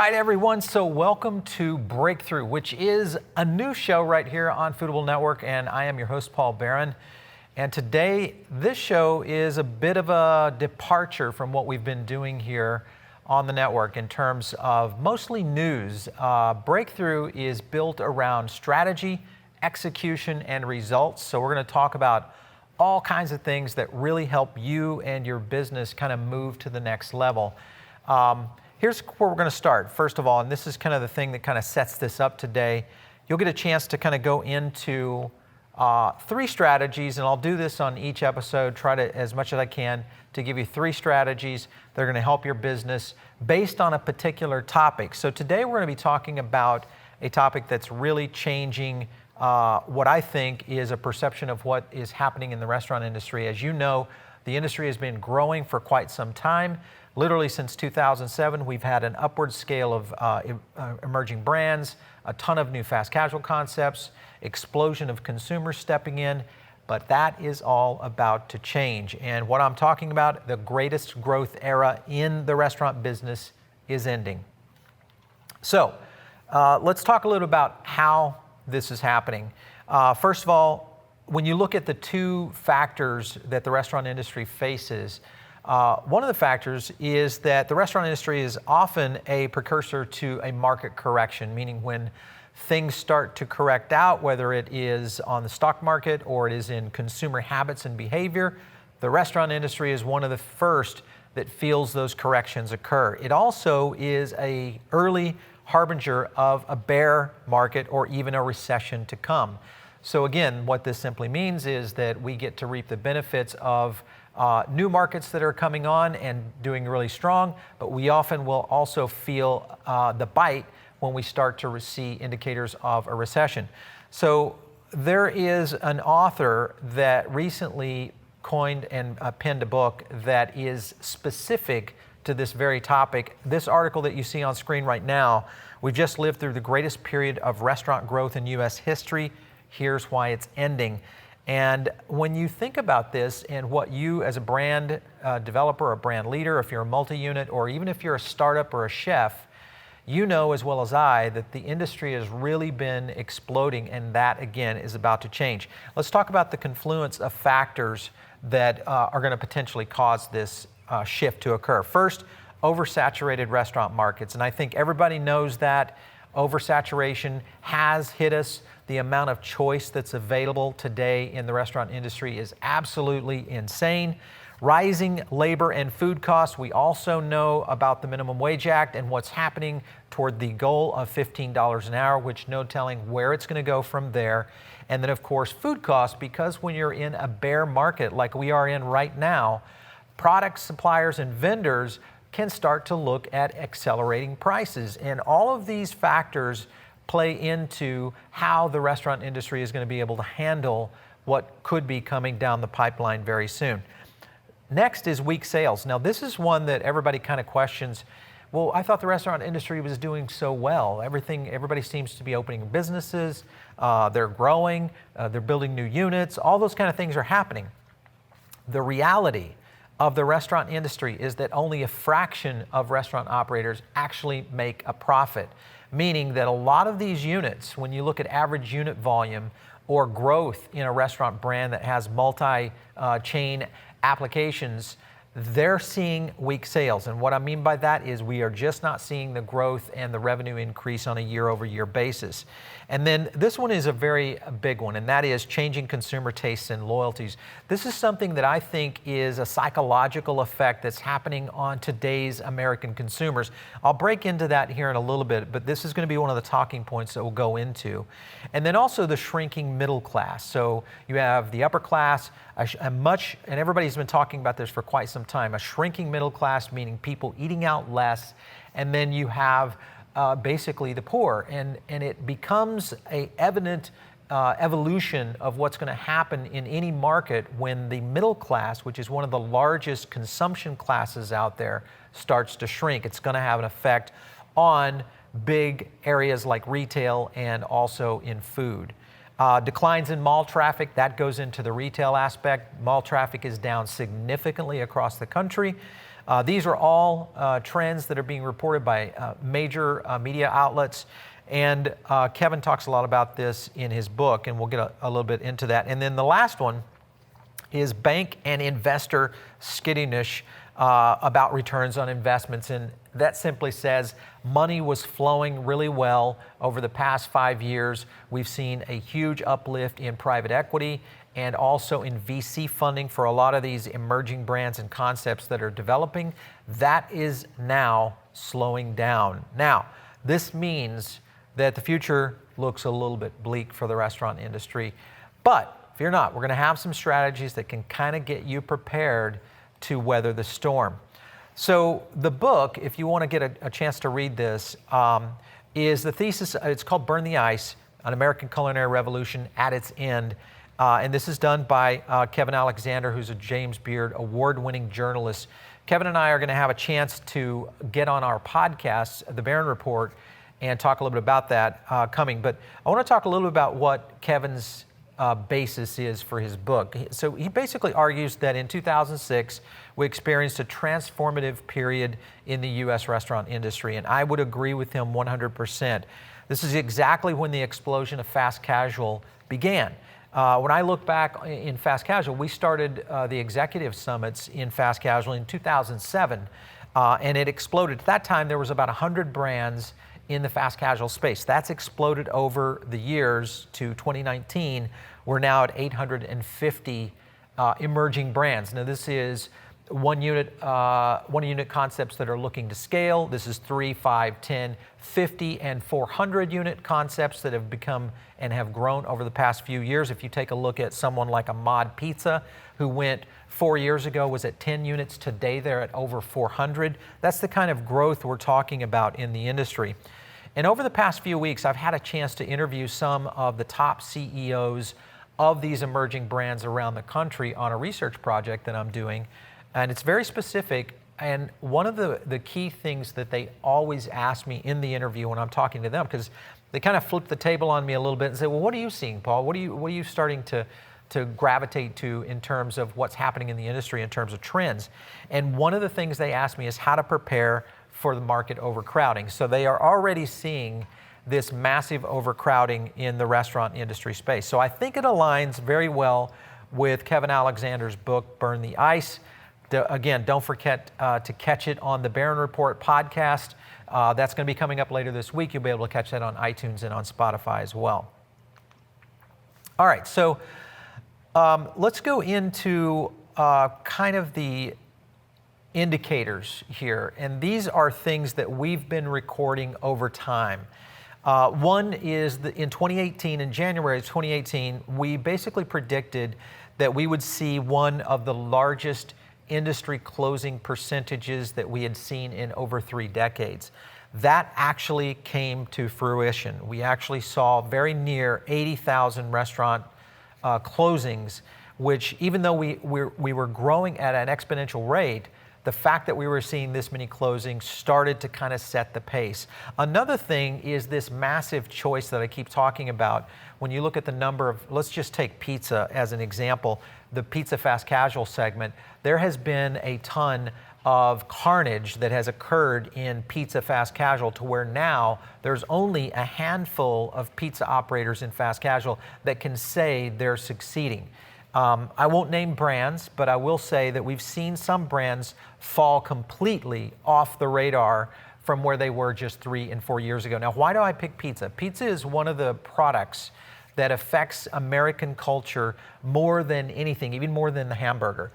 right, everyone, so welcome to Breakthrough, which is a new show right here on Foodable Network, and I am your host, Paul Barron. And today, this show is a bit of a departure from what we've been doing here on the network in terms of mostly news. Breakthrough is built around strategy, execution, and results. So we're going to talk about all kinds of things that really help you and your business kind of move to the next level. Here's where we're going to start. First of all, and this is kind of the thing that kind of sets this up today, you'll get a chance to kind of go into three strategies, and I'll do this on each episode, try to, as much as I can, to give you three strategies that are going to help your business based on a particular topic. So today we're going to be talking about a topic that's really changing what I think is a perception of what is happening in the restaurant industry. As you know, the industry has been growing for quite some time. Literally since 2007, we've had an upward scale of emerging brands, a ton of new fast casual concepts, explosion of consumers stepping in, but that is all about to change. And what I'm talking about, the greatest growth era in the restaurant business is ending. So let's talk a little about how this is happening. First of all, when you look at the two factors that the restaurant industry faces, one of the factors is that the restaurant industry is often a precursor to a market correction, meaning when things start to correct out, whether it is on the stock market or it is in consumer habits and behavior, the restaurant industry is one of the first that feels those corrections occur. It also is an early harbinger of a bear market or even a recession to come. So again, what this simply means is that we get to reap the benefits of new markets that are coming on and doing really strong, but we often will also feel the bite when we start to see indicators of a recession. So there is an author that recently coined and penned a book that is specific to this very topic. This article that you see on screen right now, we just lived through the greatest period of restaurant growth in U.S. history. Here's why it's ending. And when you think about this and what you as a brand developer, a brand leader, if you're a multi-unit, or even if you're a startup or a chef, you know as well as I that the industry has really been exploding, and that again is about to change. Let's talk about the confluence of factors that are going to potentially cause this shift to occur. First, oversaturated restaurant markets, and I think everybody knows that oversaturation has hit us. The amount of choice that's available today in the restaurant industry is absolutely insane. Rising labor and food costs. We also know about the Minimum Wage Act and what's happening toward the goal of $15 an hour, which no telling where it's going to go from there. And then, of course, food costs, because when you're in a bear market like we are in right now, product suppliers and vendors can start to look at accelerating prices. And all of these factors play into how the restaurant industry is going to be able to handle what could be coming down the pipeline very soon. Next is weak sales. Now, this is one that everybody kind of questions. Well, I thought the restaurant industry was doing so well. Everybody seems to be opening businesses, they're growing, they're building new units, all those kind of things are happening. The reality of the restaurant industry is that only a fraction of restaurant operators actually make a profit, meaning that a lot of these units, when you look at average unit volume or growth in a restaurant brand that has multi-chain applications, they're seeing weak sales. And what I mean by that is we are just not seeing the growth and the revenue increase on a year-over-year basis. And then this one is a very big one, and that is changing consumer tastes and loyalties. This is something that I think is a psychological effect that's happening on today's American consumers. I'll break into that here in a little bit, but this is going to be one of the talking points that we'll go into. And then also the shrinking middle class. So you have the upper class, and everybody's been talking about this for quite some time, a shrinking middle class, meaning people eating out less, and then you have basically the poor, and it becomes an evident evolution of what's going to happen in any market when the middle class, which is one of the largest consumption classes out there, starts to shrink. It's going to have an effect on big areas like retail and also in food. Declines in mall traffic, that goes into the retail aspect. Mall traffic is down significantly across the country. These are all trends that are being reported by major media outlets. And Kevin talks a lot about this in his book, and we'll get a little bit into that. And then the last one is bank and investor skittishness about returns on investments. And that simply says money was flowing really well over the past 5 years. We've seen a huge uplift in private equity and also in VC funding for a lot of these emerging brands and concepts that are developing. That is now slowing down. Now, this means that the future looks a little bit bleak for the restaurant industry. But fear not, we're going to have some strategies that can kind of get you prepared to weather the storm. So the book, if you want to get a chance to read this, is the thesis. It's called Burn the Ice, An American Culinary Revolution at Its End. And this is done by Kevin Alexander, who's a James Beard award-winning journalist. Kevin and I are going to have a chance to get on our podcast, The Barron Report, and talk a little bit about that coming. But I want to talk a little bit about what Kevin's basis is for his book. So he basically argues that in 2006, we experienced a transformative period in the U.S. restaurant industry, and I would agree with him 100%. This is exactly when the explosion of fast casual began. When I look back in fast casual, we started the executive summits in fast casual in 2007, and it exploded. At that time, there was about 100 brands in the fast casual space. That's exploded over the years to 2019. We're now at 850 emerging brands. Now this is one unit concepts that are looking to scale. This is 3, 5, 10, 50, and 400 unit concepts that have become and have grown over the past few years. If you take a look at someone like a Mod Pizza, who went 4 years ago, was at 10 units. Today they're at over 400. That's the kind of growth we're talking about in the industry. And over the past few weeks, I've had a chance to interview some of the top CEOs of these emerging brands around the country on a research project that I'm doing. And it's very specific. And one of the key things that they always ask me in the interview when I'm talking to them, because they kind of flip the table on me a little bit and say, well, what are you seeing, Paul? What are you starting to gravitate to in terms of what's happening in the industry in terms of trends? And one of the things they ask me is how to prepare for the market overcrowding. So they are already seeing this massive overcrowding in the restaurant industry space. So I think it aligns very well with Kevin Alexander's book, Burn the Ice. Again, don't forget to catch it on the Barron Report podcast. That's going to be coming up later this week. You'll be able to catch that on iTunes and on Spotify as well. All right, so let's go into kind of the indicators here. And these are things that we've been recording over time. One is in 2018, in January of 2018, we basically predicted that we would see one of the largest industry closing percentages that we had seen in over 3 decades. That actually came to fruition. We actually saw very near 80,000 restaurant closings, which even though we were growing at an exponential rate, the fact that we were seeing this many closings started to kind of set the pace. Another thing is this massive choice that I keep talking about. When you look at the number of, let's just take pizza as an example, the pizza fast casual segment, there has been a ton of carnage that has occurred in pizza fast casual to where now there's only a handful of pizza operators in fast casual that can say they're succeeding. I won't name brands, but I will say that we've seen some brands fall completely off the radar from where they were just 3 and 4 years ago. Now, why do I pick pizza? Pizza is one of the products that affects American culture more than anything, even more than the hamburger.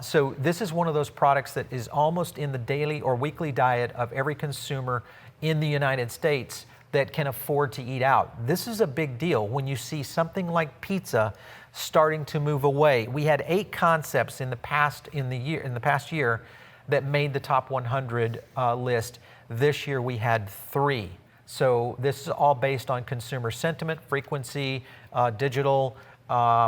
So this is one of those products that is almost in the daily or weekly diet of every consumer in the United States that can afford to eat out. This is a big deal when you see something like pizza starting to move away. We had 8 concepts in the past year that made the top 100 list. This year we had 3. So this is all based on consumer sentiment, frequency, digital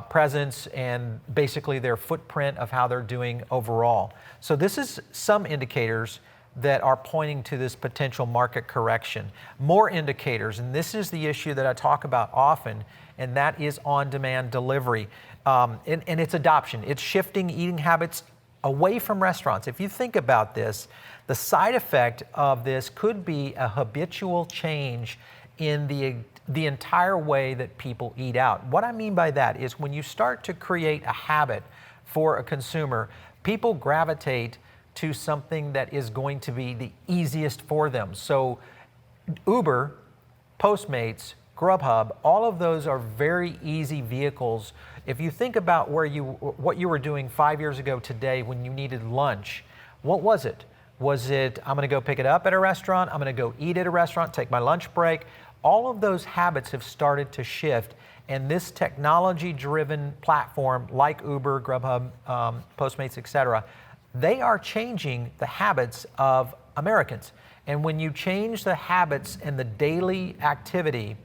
presence, and basically their footprint of how they're doing overall. So this is some indicators that are pointing to this potential market correction. More indicators, and this is the issue that I talk about often, and that is on-demand delivery. And it's adoption. It's shifting eating habits away from restaurants. If you think about this, the side effect of this could be a habitual change in the entire way that people eat out. What I mean by that is when you start to create a habit for a consumer, people gravitate to something that is going to be the easiest for them. So Uber, Postmates, Grubhub, all of those are very easy vehicles. If you think about what you were doing 5 years ago today when you needed lunch, what was it? Was it, I'm going to go pick it up at a restaurant, I'm going to go eat at a restaurant, take my lunch break? All of those habits have started to shift, and this technology-driven platform like Uber, Grubhub, Postmates, etc., they are changing the habits of Americans. And when you change the habits and the daily activity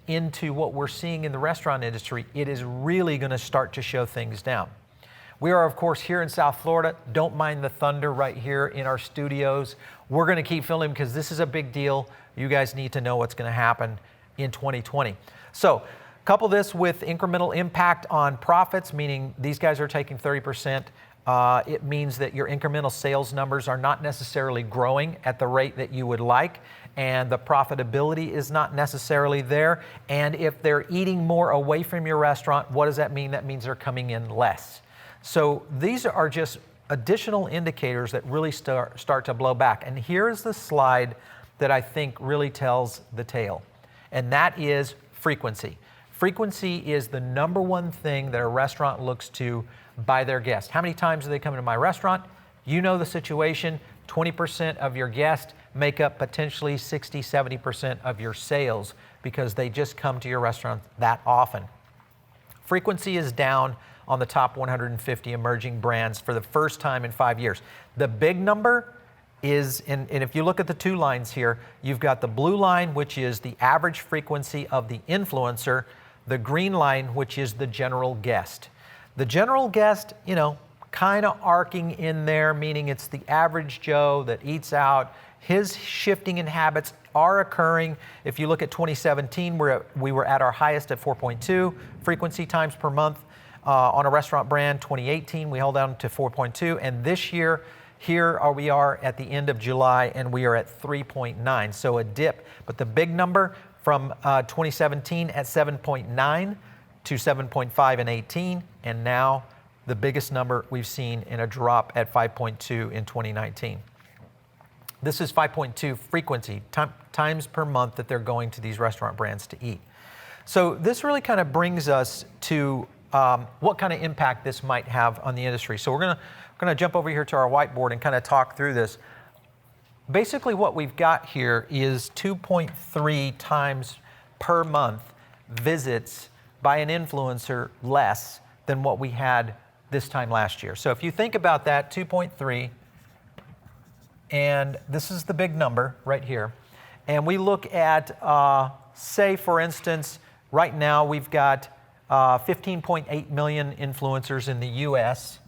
into what we're seeing in the restaurant industry, it is really going to start to show things down. We are, of course, here in South Florida. Don't mind the thunder right here in our studios. We're going to keep filming because this is a big deal. You guys need to know what's going to happen in 2020. So couple this with incremental impact on profits, meaning these guys are taking 30%. It means that your incremental sales numbers are not necessarily growing at the rate that you would like, and the profitability is not necessarily there. And if they're eating more away from your restaurant, what does that mean? That means they're coming in less. So these are just additional indicators that really start to blow back. And here's the slide that I think really tells the tale, and that is frequency. Frequency is the number one thing that a restaurant looks to by their guests. How many times do they come into my restaurant? You know the situation. 20% of your guests make up potentially 60, 70% of your sales because they just come to your restaurant that often. Frequency is down on the top 150 emerging brands for the first time in 5 years. The big number is, and if you look at the two lines here, you've got the blue line, which is the average frequency of the influencer, the green line, which is the general guest. The general guest, you know, kind of arcing in there, meaning it's the average Joe that eats out. His shifting in habits are occurring. If you look at 2017, we were at our highest at 4.2 frequency times per month on a restaurant brand. 2018, we held down to 4.2. And this year, we are at the end of July, and we are at 3.9. So a dip. But the big number from 2017 at 7.9 to 7.5 in 18, and now the biggest number we've seen in a drop at 5.2 in 2019. This is 5.2 frequency, times per month that they're going to these restaurant brands to eat. So this really kind of brings us to what kind of impact this might have on the industry. So we're gonna jump over here to our whiteboard and kind of talk through this. Basically what we've got here is 2.3 times per month visits by an influencer less than what we had this time last year. So if you think about that, 2.3, and this is the big number right here. And we look at, say for instance, right now we've got 15.8 million influencers in the US,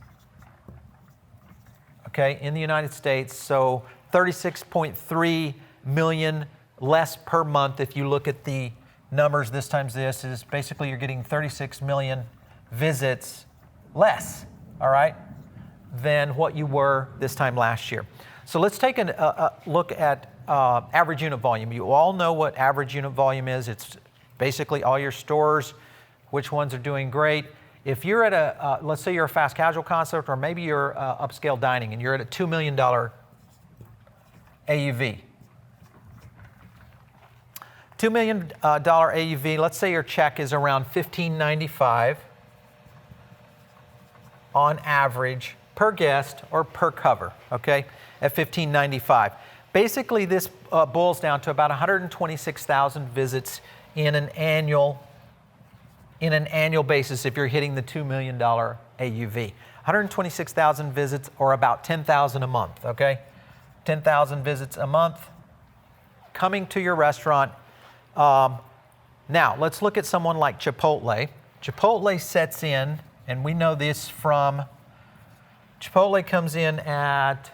okay, in the United States. So 36.3 million less per month. If you look at the numbers this times this, is basically you're getting 36 million visits less, all right, than what you were this time last year. So let's take a look at average unit volume. You all know what average unit volume is. It's basically all your stores, which ones are doing great. If you're at a, let's say you're a fast casual concept, or maybe you're upscale dining and you're at a $2 million AUV. $2 million AUV, let's say your check is around $15.95 on average per guest or per cover, okay, at $15.95. Basically, this boils down to about 126,000 visits in an annual basis if you're hitting the $2 million AUV. 126,000 visits, or about 10,000 a month, okay? 10,000 visits a month coming to your restaurant. Now, let's look at someone like Chipotle. Chipotle sets in, and we know this from, Chipotle comes in at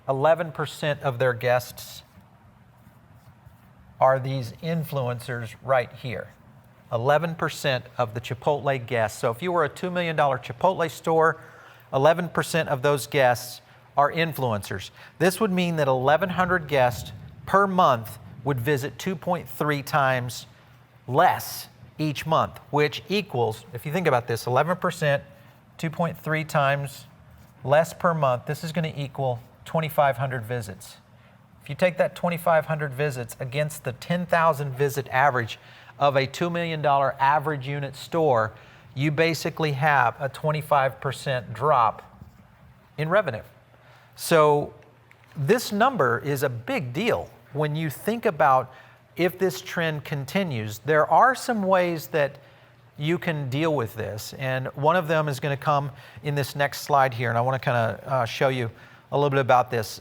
11% of their guests are these influencers right here. 11% of the Chipotle guests. So if you were a $2 million Chipotle store, 11% of those guests are influencers. This would mean that 1,100 guests per month would visit 2.3 times less each month, which equals, if you think about this, 11%, 2.3 times less per month, this is going to equal 2,500 visits. If you take that 2,500 visits against the 10,000 visit average of a $2 million average unit store, you basically have a 25% drop in revenue. So this number is a big deal when you think about if this trend continues. There are some ways that you can deal with this, and one of them is going to come in this next slide here, and I want to kind of show you a little bit about this.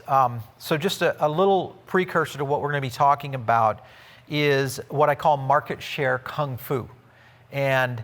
So just a little precursor to what we're going to be talking about is what I call market share Kung Fu. And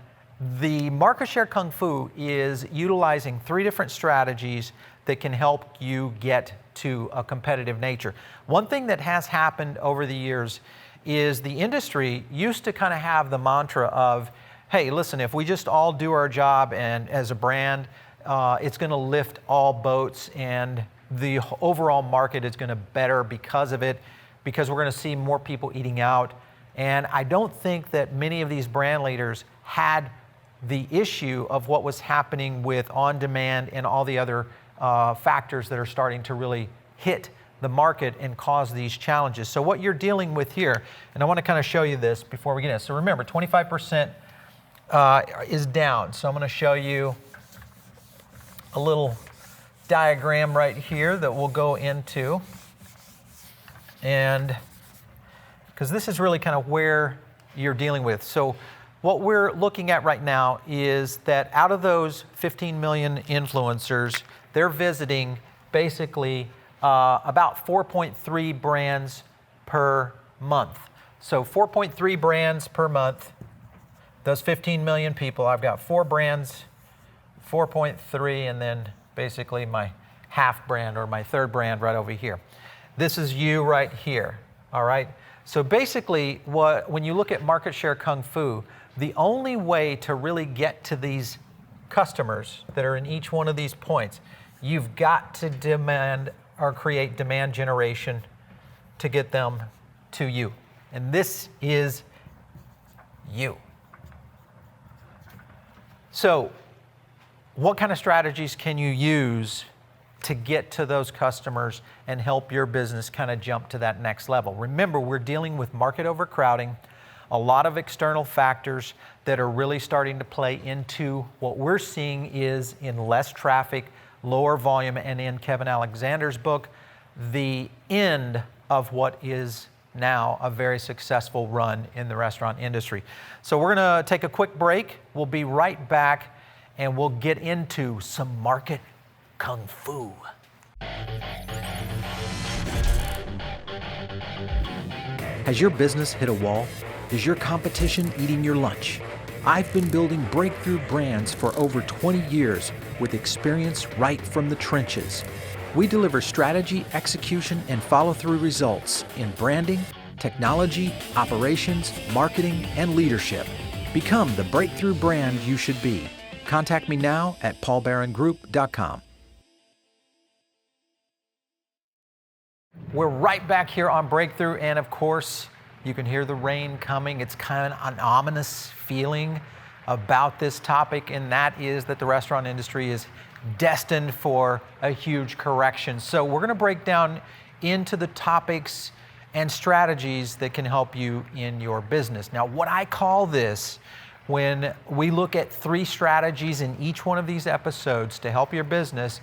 the market share Kung Fu is utilizing 3 different strategies that can help you get to a competitive nature. One thing that has happened over the years is the industry used to kind of have the mantra of, hey, listen, if we just all do our job and as a brand, it's going to lift all boats and the overall market is going to better because of it, because we're going to see more people eating out. And I don't think that many of these brand leaders had the issue of what was happening with on-demand and all the other factors that are starting to really hit the market and cause these challenges. So what you're dealing with here, and I want to kind of show you this before we get in. So remember, 25% is down. So I'm going to show you a little diagram right here that we'll go into. And because this is really kind of where you're dealing with. So what we're looking at right now is that out of those 15 million influencers, they're visiting basically about 4.3 brands per month. So 4.3 brands per month, those 15 million people, I've got 4 brands, 4.3, and then basically my half brand or my third brand right over here. This is you right here, all right? So basically, when you look at market share Kung Fu, the only way to really get to these customers that are in each one of these points, you've got to demand or create demand generation to get them to you. And this is you. So what kind of strategies can you use to get to those customers and help your business kind of jump to that next level? Remember, we're dealing with market overcrowding, a lot of external factors that are really starting to play into what we're seeing is in less traffic, lower volume, and in Kevin Alexander's book, the end of what is now a very successful run in the restaurant industry. So we're going to take a quick break. We'll be right back and we'll get into some market Kung Fu. Has your business hit a wall? Is your competition eating your lunch? I've been building breakthrough brands for over 20 years with experience right from the trenches. We deliver strategy, execution, and follow-through results in branding, technology, operations, marketing, and leadership. Become the breakthrough brand you should be. Contact me now at paulbarrongroup.com. We're right back here on Breakthrough, and of course, you can hear the rain coming. It's kind of an ominous feeling about this topic, and that is that the restaurant industry is destined for a huge correction. So we're going to break down into the topics and strategies that can help you in your business. Now, what I call this, when we look at 3 strategies in each one of these episodes to help your business,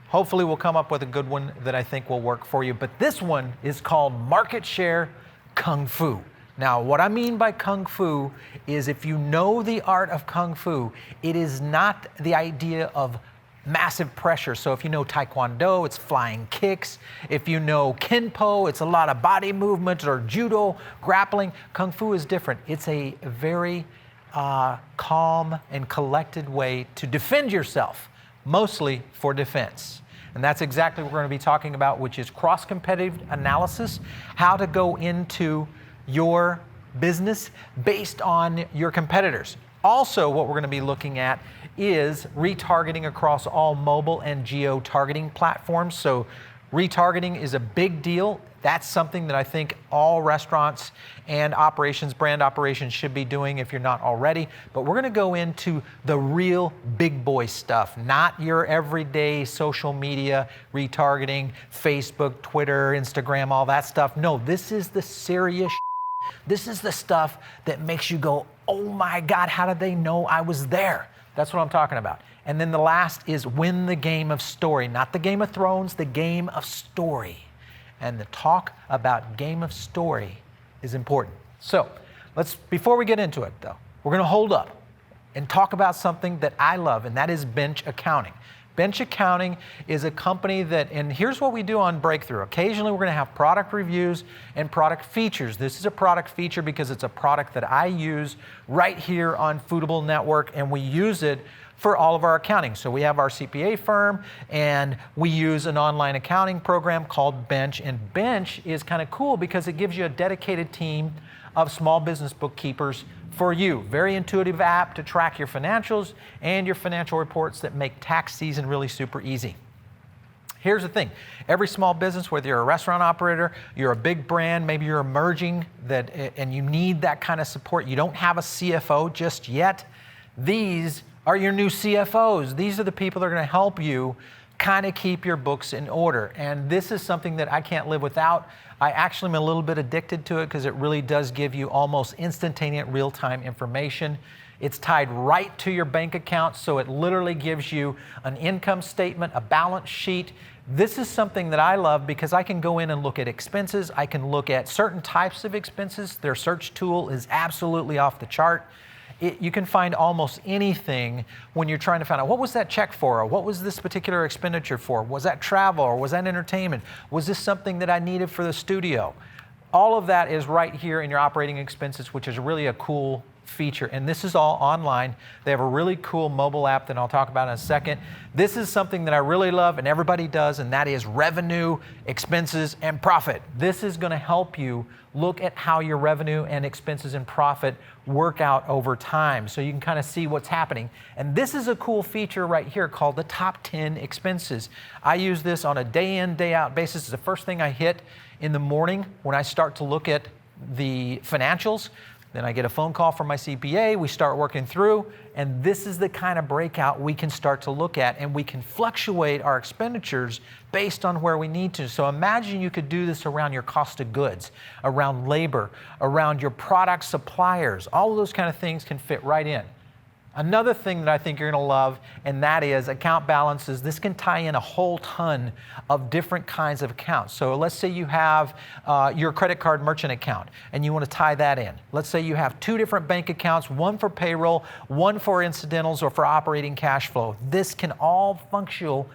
hopefully we'll come up with a good one that I think will work for you. But this one is called Market Share Kung Fu. Now, what I mean by Kung Fu is if you know the art of Kung Fu, it is not the idea of massive pressure. So if you know Taekwondo, it's flying kicks. If you know Kenpo, it's a lot of body movements, or Judo, grappling. Kung Fu is different. It's a very calm and collected way to defend yourself, mostly for defense. And that's exactly what we're going to be talking about, which is cross-competitive analysis, how to go into your business based on your competitors. Also, what we're going to be looking at is retargeting across all mobile and geo-targeting platforms. So retargeting is a big deal. That's something that I think all restaurants and brand operations should be doing if you're not already. But we're gonna go into the real big boy stuff, not your everyday social media retargeting, Facebook, Twitter, Instagram, all that stuff. No, this is the serious shit. This is the stuff that makes you go, oh my God, how did they know I was there? That's what I'm talking about. And then the last is win the game of story, not the Game of Thrones, the game of story. And the talk about game of story is important. So before we get into it though, we're gonna hold up and talk about something that I love, and that is bench accounting. Bench accounting is a company and here's what we do on Breakthrough. Occasionally we're gonna have product reviews and product features. This is a product feature because it's a product that I use right here on Foodable Network, and we use it for all of our accounting. So we have our CPA firm, and we use an online accounting program called Bench. And Bench is kind of cool because it gives you a dedicated team of small business bookkeepers for you. Very intuitive app to track your financials and your financial reports that make tax season really super easy. Here's the thing. Every small business, whether you're a restaurant operator, you're a big brand, maybe you're emerging and you need that kind of support, you don't have a CFO just yet, these are your new CFOs. These are the people that are gonna help you kind of keep your books in order. And this is something that I can't live without. I actually am a little bit addicted to it because it really does give you almost instantaneous real-time information. It's tied right to your bank account, so it literally gives you an income statement, a balance sheet. This is something that I love because I can go in and look at expenses. I can look at certain types of expenses. Their search tool is absolutely off the chart. You can find almost anything when you're trying to find out what was that check for, or what was this particular expenditure for? Was that travel, or was that entertainment? Was this something that I needed for the studio? All of that is right here in your operating expenses, which is really a cool feature. And this is all online. They have a really cool mobile app that I'll talk about in a second. This is something that I really love and everybody does, and that is revenue, expenses, and profit. This is going to help you look at how your revenue and expenses and profit work out over time, so you can kind of see what's happening. And this is a cool feature right here called the top 10 expenses. I use this on a day in, day out basis. It's the first thing I hit in the morning when I start to look at the financials. Then I get a phone call from my CPA, we start working through, and this is the kind of breakout we can start to look at, and we can fluctuate our expenditures based on where we need to. So imagine you could do this around your cost of goods, around labor, around your product suppliers. All of those kind of things can fit right in. Another thing that I think you're gonna love, and that is account balances. This can tie in a whole ton of different kinds of accounts. So let's say you have your credit card merchant account and you wanna tie that in. Let's say you have 2 different bank accounts, one for payroll, one for incidentals or for operating cash flow. This can all functional,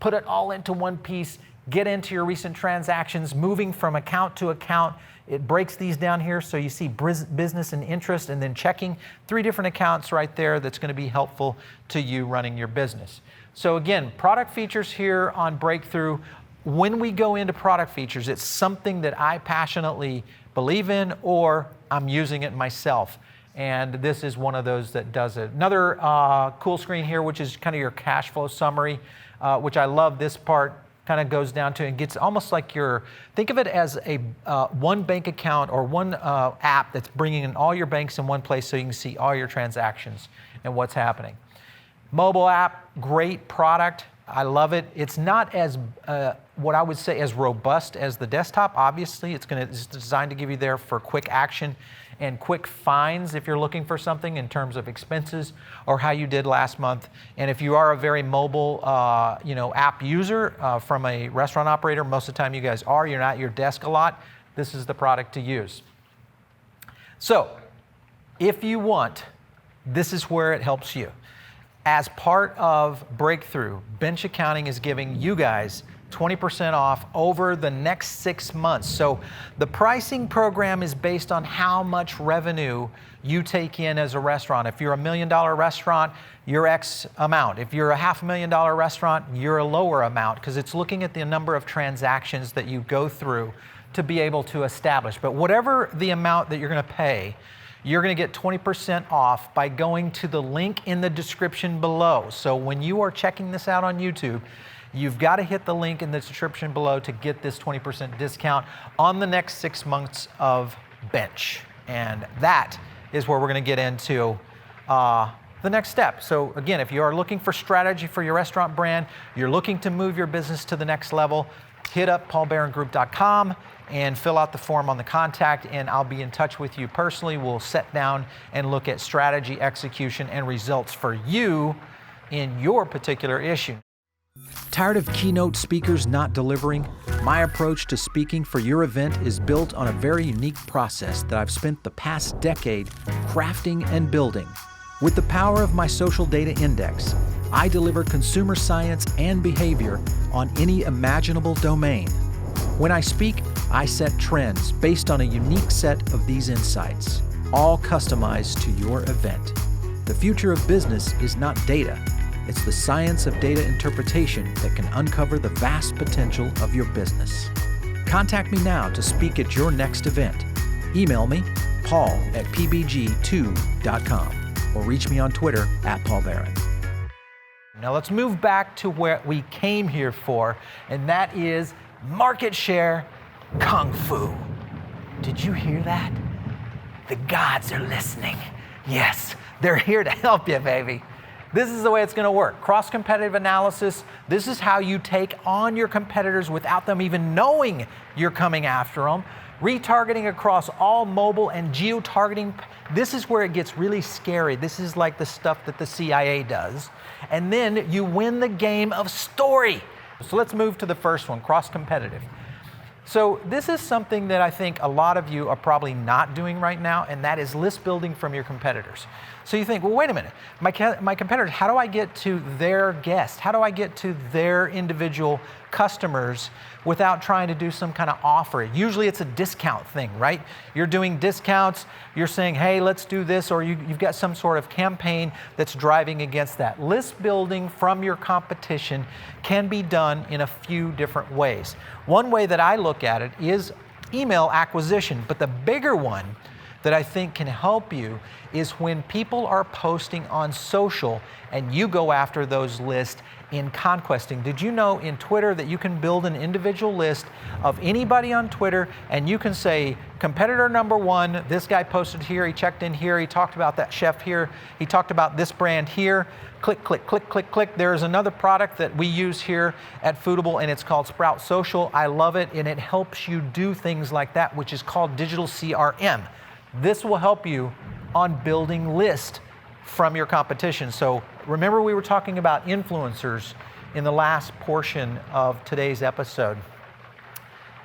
put it all into one piece, get into your recent transactions, moving from account to account. It breaks these down here, so you see business and interest, and then checking. 3 different accounts right there that's going to be helpful to you running your business. So again, product features here on Breakthrough. When we go into product features, it's something that I passionately believe in, or I'm using it myself. And this is one of those that does it. Another cool screen here, which is kind of your cash flow summary, which I love this part. Kind of goes down to and gets almost like think of it as a one bank account or one app that's bringing in all your banks in one place so you can see all your transactions and what's happening. Mobile app, great product. I love it. It's not as, what I would say, as robust as the desktop. Obviously, it's designed to give you there for quick action and quick finds if you're looking for something in terms of expenses or how you did last month. And if you are a very mobile app user from a restaurant operator, most of the time you guys are, you're not at your desk a lot, this is the product to use. So if you want, this is where it helps you. As part of Breakthrough, Bench Accounting is giving you guys 20% off over the next 6 months. So the pricing program is based on how much revenue you take in as a restaurant. If you're a $1 million restaurant, you're X amount. If you're a $500,000 restaurant, you're a lower amount, because it's looking at the number of transactions that you go through to be able to establish. But whatever the amount that you're going to pay, you're going to get 20% off by going to the link in the description below. So when you are checking this out on YouTube, you've got to hit the link in the description below to get this 20% discount on the next 6 months of bench. And that is where we're going to get into the next step. So again, if you are looking for strategy for your restaurant brand, you're looking to move your business to the next level, hit up paulbarrongroup.com and fill out the form on the contact, and I'll be in touch with you personally. We'll sit down and look at strategy, execution, and results for you in your particular issue. Tired of keynote speakers not delivering? My approach to speaking for your event is built on a very unique process that I've spent the past decade crafting and building. With the power of my social data index, I deliver consumer science and behavior on any imaginable domain. When I speak, I set trends based on a unique set of these insights, all customized to your event. The future of business is not data. It's the science of data interpretation that can uncover the vast potential of your business. Contact me now to speak at your next event. Email me, paul@pbg2.com, or reach me on Twitter @PaulBarron. Now let's move back to what we came here for, and that is market share Kungfu. Did you hear that? The gods are listening. Yes, they're here to help you, baby. This is the way it's going to work. Cross-competitive analysis. This is how you take on your competitors without them even knowing you're coming after them. Retargeting across all mobile and geo-targeting. This is where it gets really scary. This is like the stuff that the CIA does. And then you win the game of story. So let's move to the first one, cross-competitive. So this is something that I think a lot of you are probably not doing right now, and that is list building from your competitors. So you think, well, wait a minute, my competitors, how do I get to their guests? How do I get to their individual customers without trying to do some kind of offer? Usually it's a discount thing, right? You're doing discounts, you're saying, hey, let's do this, or you've got some sort of campaign that's driving against that. List building from your competition can be done in a few different ways. One way that I look at it is email acquisition, but the bigger one that I think can help you is when people are posting on social and you go after those lists in conquesting. Did you know in Twitter that you can build an individual list of anybody on Twitter, and you can say, competitor number one, this guy posted here, he checked in here, he talked about that chef here, he talked about this brand here, click, click, click, click, click. There's another product that we use here at Foodable, and it's called Sprout Social. I love it, and it helps you do things like that, which is called digital CRM. This will help you on building lists from your competition. So remember, we were talking about influencers in the last portion of today's episode.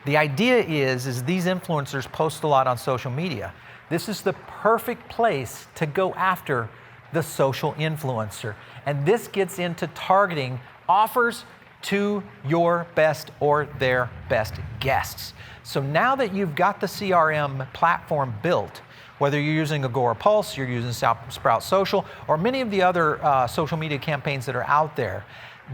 The idea is these influencers post a lot on social media. This is the perfect place to go after the social influencer. And this gets into targeting offers to your best or their best guests. So now that you've got the CRM platform built, whether you're using Agora Pulse, you're using Sprout Social, or many of the other social media campaigns that are out there,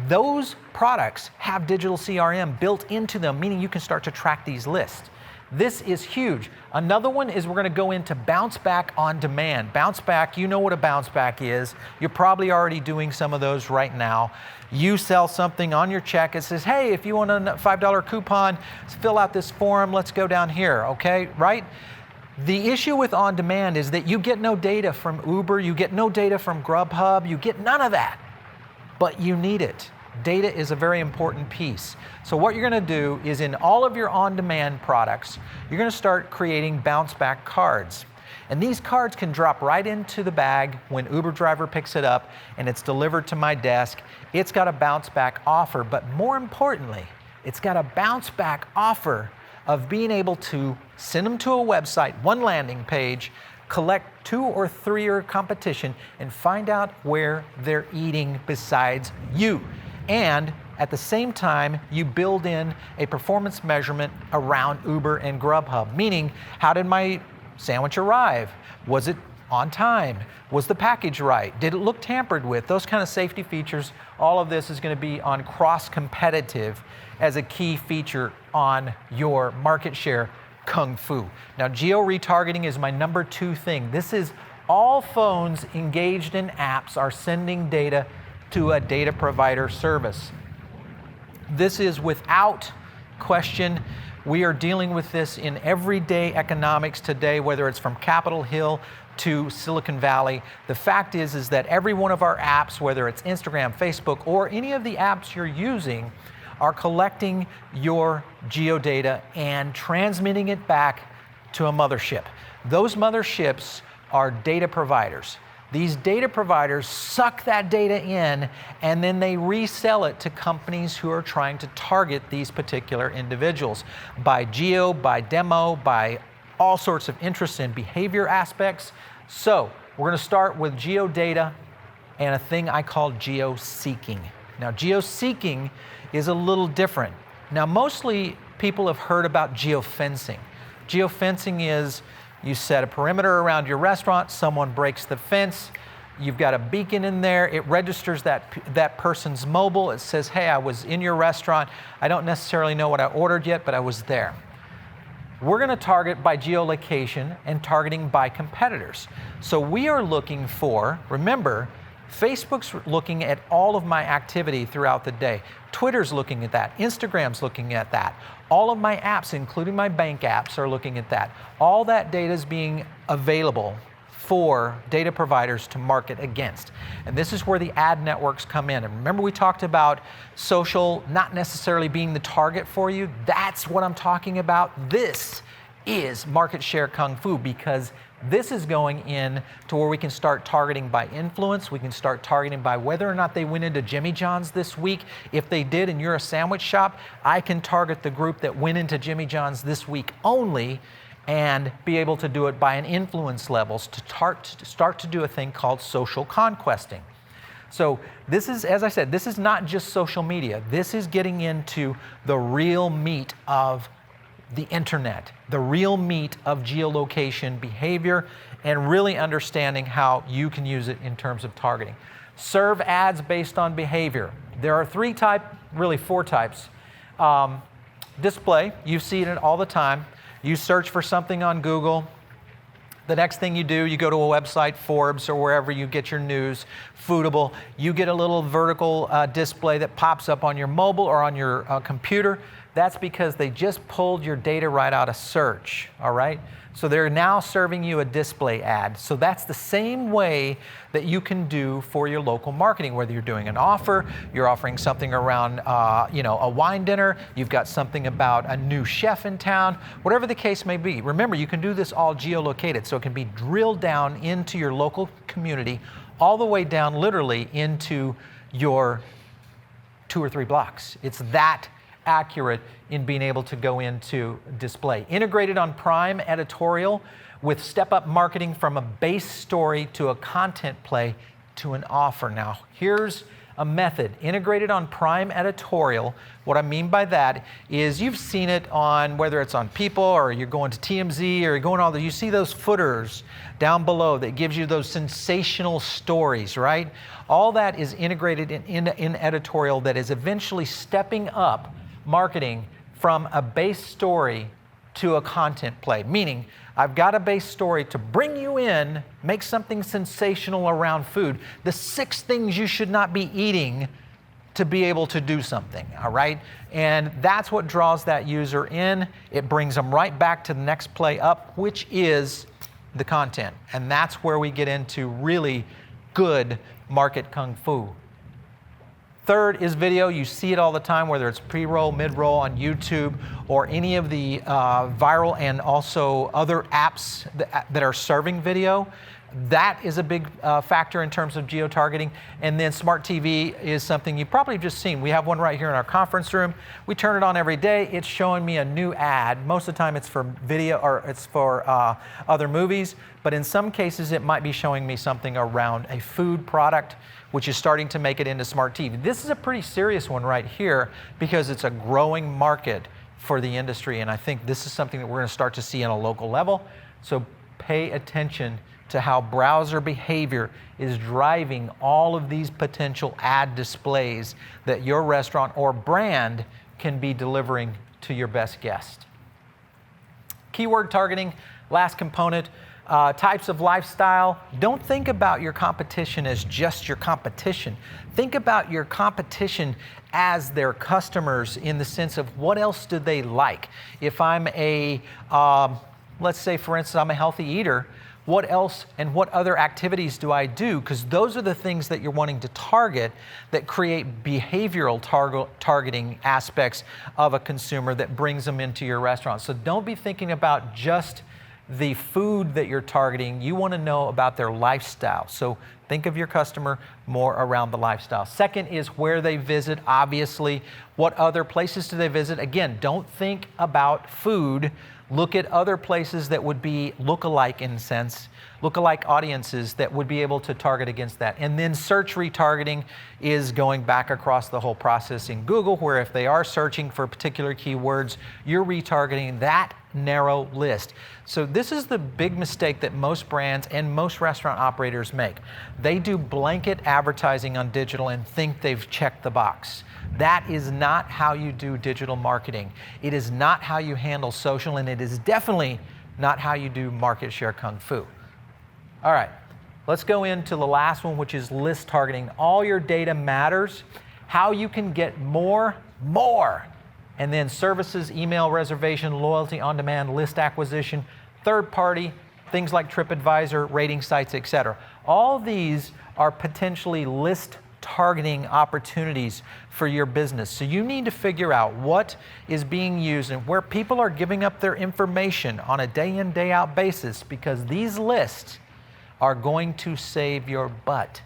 those products have digital CRM built into them, meaning you can start to track these lists. This is huge. Another one is we're going to go into bounce back on demand. Bounce back, you know what a bounce back is. You're probably already doing some of those right now. You sell something on your check. It says, hey, if you want a $5 coupon, fill out this form. Let's go down here, okay, right? The issue with on demand is that you get no data from Uber, you get no data from Grubhub, you get none of that, but you need it. Data is a very important piece. So what you're going to do is in all of your on-demand products, you're going to start creating bounce back cards. And these cards can drop right into the bag when Uber driver picks it up and it's delivered to my desk. It's got a bounce back offer, but more importantly, it's got a bounce back offer of being able to send them to a website, one landing page, collect 2 or 3 your competition, and find out where they're eating besides you. And at the same time, you build in a performance measurement around Uber and Grubhub, meaning how did my sandwich arrive? Was it on time? Was the package right? Did it look tampered with? Those kind of safety features, all of this is going to be on cross-competitive as a key feature on your market share Kungfu. Now, geo-retargeting is my number 2 thing. This is all phones engaged in apps are sending data to a data provider service. This is without question. We are dealing with this in everyday economics today, whether it's from Capitol Hill to Silicon Valley. The fact is that every one of our apps, whether it's Instagram, Facebook, or any of the apps you're using, are collecting your geodata and transmitting it back to a mothership. Those motherships are data providers. These data providers suck that data in and then they resell it to companies who are trying to target these particular individuals by geo, by demo, by all sorts of interest and behavior aspects. So we're going to start with geodata and a thing I call geo-seeking. Now, geo-seeking is a little different. Now, mostly people have heard about geofencing. Geofencing is you set a perimeter around your restaurant, someone breaks the fence, you've got a beacon in there, it registers that person's mobile, it says, hey, I was in your restaurant, I don't necessarily know what I ordered yet, but I was there. We're going to target by geolocation and targeting by competitors. So we are looking for, remember, Facebook's looking at all of my activity throughout the day. Twitter's looking at that. Instagram's looking at that. All of my apps, including my bank apps, are looking at that. All that data is being available for data providers to market against. And this is where the ad networks come in. And remember we talked about social not necessarily being the target for you? That's what I'm talking about. This is market share Kung Fu, because this is going in to where we can start targeting by influence. We can start targeting by whether or not they went into Jimmy John's this week. If they did and you're a sandwich shop, I can target the group that went into Jimmy John's this week only and be able to do it by an influence levels to start to do a thing called social conquesting. So this is, as I said, this is not just social media. This is getting into the real meat of the internet, the real meat of geolocation behavior, and really understanding how you can use it in terms of targeting. Serve ads based on behavior. There are really four types. Display, you see it all the time. You search for something on Google. The next thing you do, you go to a website, Forbes, or wherever you get your news, Foodable. You get a little vertical display that pops up on your mobile or on your computer. That's because they just pulled your data right out of search, all right? So they're now serving you a display ad. So that's the same way that you can do for your local marketing, whether you're doing an offer, you're offering something around a wine dinner, you've got something about a new chef in town, whatever the case may be. Remember, you can do this all geolocated, so it can be drilled down into your local community, all the way down literally into your 2 or 3 blocks. It's that accurate in being able to go into display. Integrated on Prime editorial with step-up marketing from a base story to a content play to an offer. Now, here's a method. Integrated on Prime editorial. What I mean by that is you've seen it on, whether it's on People or you're going to TMZ or you're going all the, you see those footers down below that gives you those sensational stories, right? All that is integrated in editorial that is eventually stepping up marketing from a base story to a content play, meaning I've got a base story to bring you in, make something sensational around food, the 6 things you should not be eating to be able to do something, all right? And that's what draws that user in. It brings them right back to the next play up, which is the content. And that's where we get into really good market Kung Fu. Third is video. You see it all the time, whether it's pre-roll, mid-roll on YouTube, or any of the viral and also other apps that are serving video. That is a big factor in terms of geo-targeting. And then smart TV is something you've probably just seen. We have one right here in our conference room. We turn it on every day. It's showing me a new ad. Most of the time it's for video or it's for other movies. But in some cases it might be showing me something around a food product, which is starting to make it into smart TV. This is a pretty serious one right here because it's a growing market for the industry. And I think this is something that we're going to start to see on a local level. So pay attention to how browser behavior is driving all of these potential ad displays that your restaurant or brand can be delivering to your best guest. Keyword targeting, last component. Types of lifestyle. Don't think about your competition as just your competition. Think about your competition as their customers in the sense of what else do they like. If I'm let's say for instance, I'm a healthy eater, what else and what other activities do I do? Because those are the things that you're wanting to target that create behavioral targeting aspects of a consumer that brings them into your restaurant. So don't be thinking about just the food that you're targeting. You want to know about their lifestyle. So think of your customer more around the lifestyle. Second is where they visit, obviously. What other places do they visit? Again, don't think about food. Look at other places that would be look-alike in a sense, look-alike audiences that would be able to target against that. And then search retargeting is going back across the whole process in Google, where if they are searching for particular keywords, you're retargeting that narrow list. So this is the big mistake that most brands and most restaurant operators make. They do blanket advertising on digital and think they've checked the box. That is not how you do digital marketing. It is not how you handle social, and it is definitely not how you do market share Kung Fu. All right, let's go into the last one, which is list targeting. All your data matters. How you can get more. And then services, email reservation, loyalty on demand, list acquisition, third party, things like TripAdvisor, rating sites, etc. All these are potentially list targeting opportunities for your business. So you need to figure out what is being used and where people are giving up their information on a day in, day out basis, because these lists are going to save your butt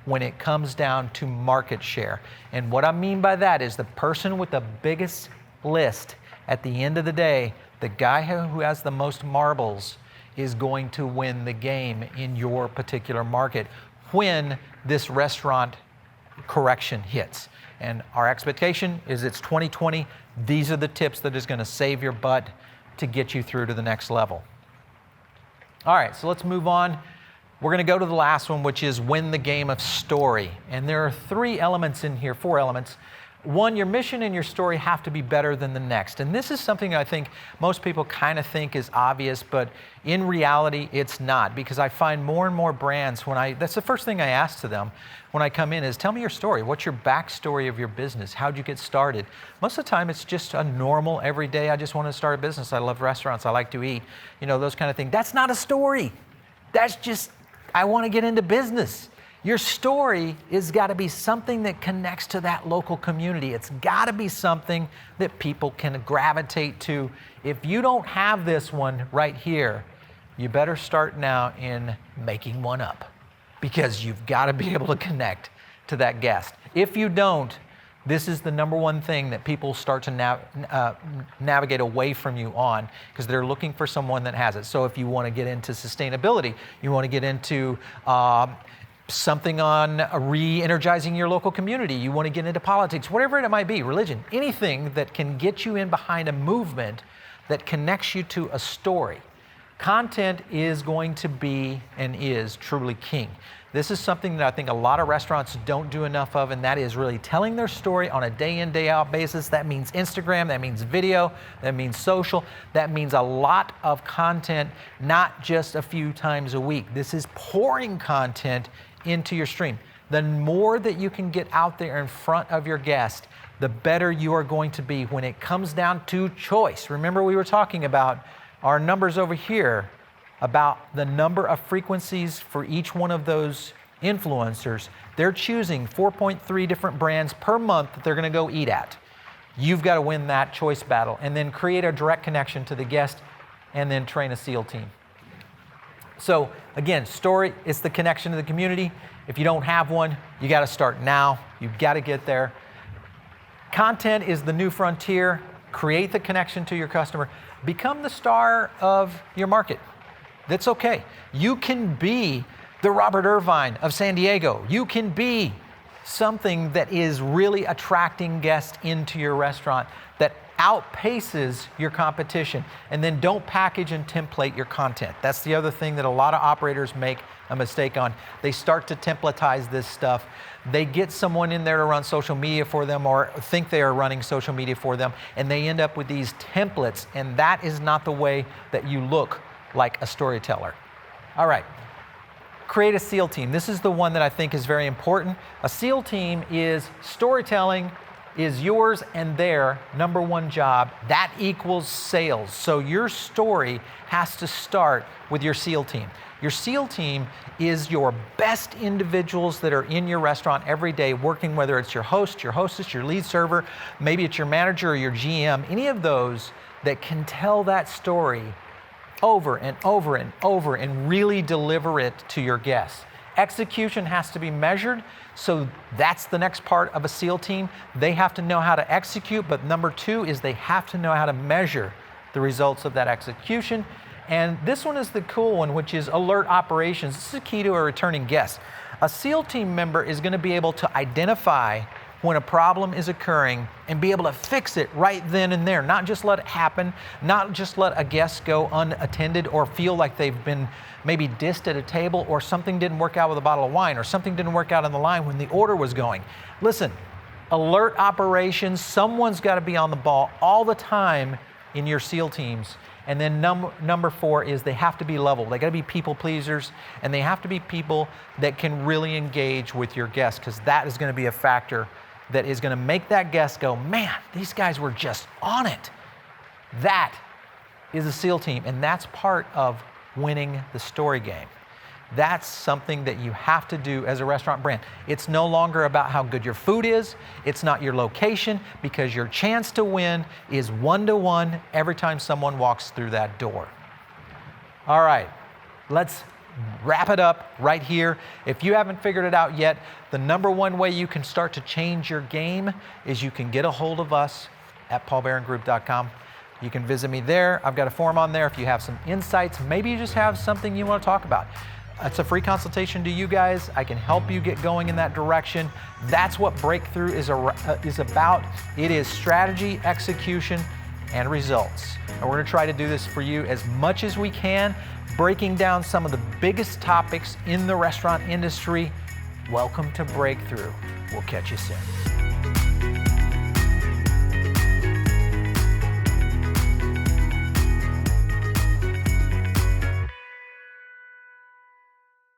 when it comes down to market share. And what I mean by that is the person with the biggest list at the end of the day, the guy who has the most marbles, is going to win the game in your particular market when this restaurant correction hits. And our expectation is it's 2020. These are the tips that is going to save your butt to get you through to the next level. All right, so let's move on. We're going to go to the last one, which is win the game of story. And there are 3 elements in here, 4 elements. One, your mission and your story have to be better than the next. And this is something I think most people kind of think is obvious, but in reality, it's not. Because I find more and more brands, that's the first thing I ask to them when I come in is, tell me your story. What's your backstory of your business? How'd you get started? Most of the time, it's just a normal, everyday, I just want to start a business. I love restaurants. I like to eat. Those kind of things. That's not a story. That's just, I want to get into business. Your story has got to be something that connects to that local community. It's got to be something that people can gravitate to. If you don't have this one right here, you better start now in making one up, because you've got to be able to connect to that guest. If you don't, this is the number one thing that people start to navigate away from you on, because they're looking for someone that has it. So if you want to get into sustainability, you want to get into something on re-energizing your local community, you want to get into politics, whatever it might be, religion, anything that can get you in behind a movement that connects you to a story. Content is going to be and is truly king. This is something that I think a lot of restaurants don't do enough of, and that is really telling their story on a day in, day out basis. That means Instagram, that means video, that means social, that means a lot of content, not just a few times a week. This is pouring content into your stream. The more that you can get out there in front of your guest, the better you are going to be when it comes down to choice. Remember, we were talking about our numbers over here, about the number of frequencies for each one of those influencers. They're choosing 4.3 different brands per month that they're going to go eat at. You've got to win that choice battle and then create a direct connection to the guest and then train a SEAL team. So again, story is the connection to the community. If you don't have one, you got to start now. You've got to get there. Content is the new frontier. Create the connection to your customer. Become the star of your market. That's okay. You can be the Robert Irvine of San Diego. You can be something that is really attracting guests into your restaurant that outpaces your competition. And then don't package and template your content. That's the other thing that a lot of operators make a mistake on. They start to templatize this stuff. They get someone in there to run social media for them or think they are running social media for them, and they end up with these templates, and that is not the way that you look like a storyteller. All right, create a SEAL team. This is the one that I think is very important. A SEAL team is storytelling is yours and their number one job. That equals sales. So your story has to start with your SEAL team. Your SEAL team is your best individuals that are in your restaurant every day working, whether it's your host, your hostess, your lead server, maybe it's your manager or your GM, any of those that can tell that story over and over and over and really deliver it to your guests. Execution has to be measured, so that's the next part of a SEAL team. They have to know how to execute, but number two is they have to know how to measure the results of that execution. And this one is the cool one, which is alert operations. This is key to a returning guest. A SEAL team member is going to be able to identify when a problem is occurring and be able to fix it right then and there, not just let it happen, not just let a guest go unattended or feel like they've been maybe dissed at a table or something didn't work out with a bottle of wine or something didn't work out on the line when the order was going. Listen, alert operations, someone's got to be on the ball all the time in your SEAL teams. And then number four is they have to be level. They got to be people pleasers, and they have to be people that can really engage with your guests, because that is going to be a factor that is going to make that guest go, man, these guys were just on it. That is a SEAL team, and that's part of winning the story game. That's something that you have to do as a restaurant brand. It's no longer about how good your food is. It's not your location, because your chance to win is 1-to-1 every time someone walks through that door. All right, let's wrap it up right here. If you haven't figured it out yet, the number one way you can start to change your game is you can get a hold of us at paulbarrongroup.com. You can visit me there. I've got a form on there if you have some insights. Maybe you just have something you want to talk about. It's a free consultation to you guys. I can help you get going in that direction. That's what Breakthrough is about. It is strategy, execution, and results. And we're going to try to do this for you as much as we can, breaking down some of the biggest topics in the restaurant industry. Welcome to Breakthrough. We'll catch you soon.